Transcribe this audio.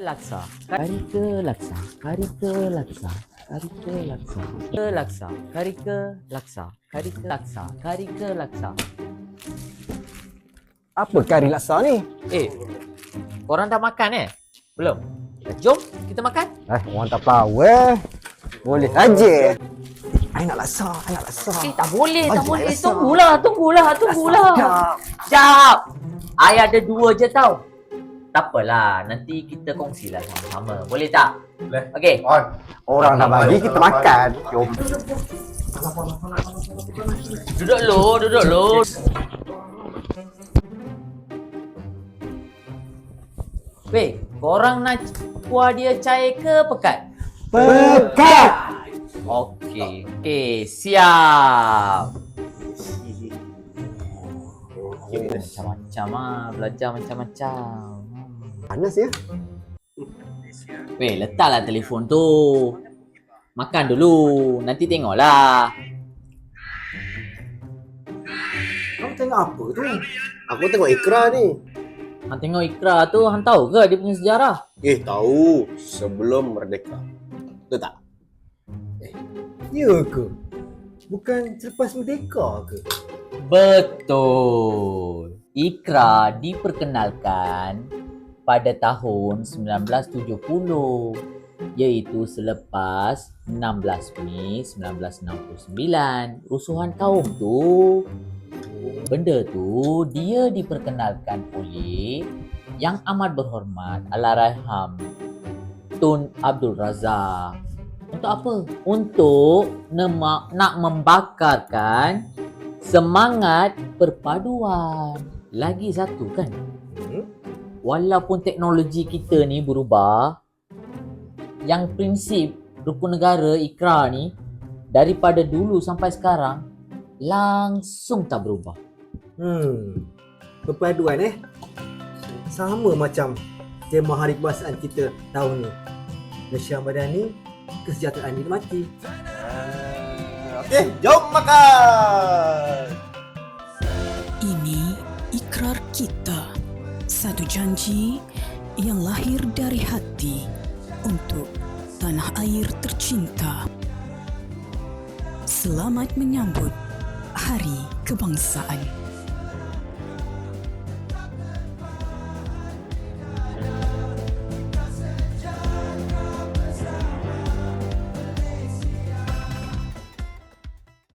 laksa. Karika laksa. Karika laksa. Karika laksa. Laksa. Karika laksa. Karika laksa. Karika laksa. Apa kari laksa ni? Korang dah makan Belum? Jom kita makan. Orang tak power. Boleh saja. I nak laksa, I nak laksa. Tak boleh, tak Aduh, boleh. laksa. Tunggulah. Sekejap. I ada 2 je tau. Tak apalah, nanti kita kongsilah sama-sama. Boleh tak? Boleh. Okey. On. Orang dah bagi, kita makan. Jom. Duduk lu. Weh, korang nak kuah dia cair ke pekat? Pekat! Okey, siap. Macam-macam belajar macam-macam. Panas ya? Weh, letaklah telefon tu. Makan dulu, nanti tengoklah. Kau tengok apa tu? Aku tengok Ikra ni. Hang tengok Ikra tu, hang tahu ke dia punya sejarah? Tahu. Sebelum merdeka. Betul tak? Ya ke? Bukan selepas merdeka ke? Betul. Ikra diperkenalkan pada tahun 1970, iaitu selepas 16 Mei 1969, rusuhan kaum tu. Benda tu dia diperkenalkan oleh Yang Amat Berhormat Allahyarham Tun Abdul Razak. Untuk apa? Untuk nak membakarkan semangat perpaduan. Lagi satu kan, walaupun teknologi kita ni berubah, yang prinsip rukun negara Ikra ni daripada dulu sampai sekarang langsung tak berubah. Perpaduan sama macam tema hari kebangsaan kita tahun ni. Malaysia Madani, kesejahteraan dinikmati. Jom makan! Ini ikrar kita. Satu janji yang lahir dari hati untuk tanah air tercinta. Selamat menyambut Hari Kebangsaan.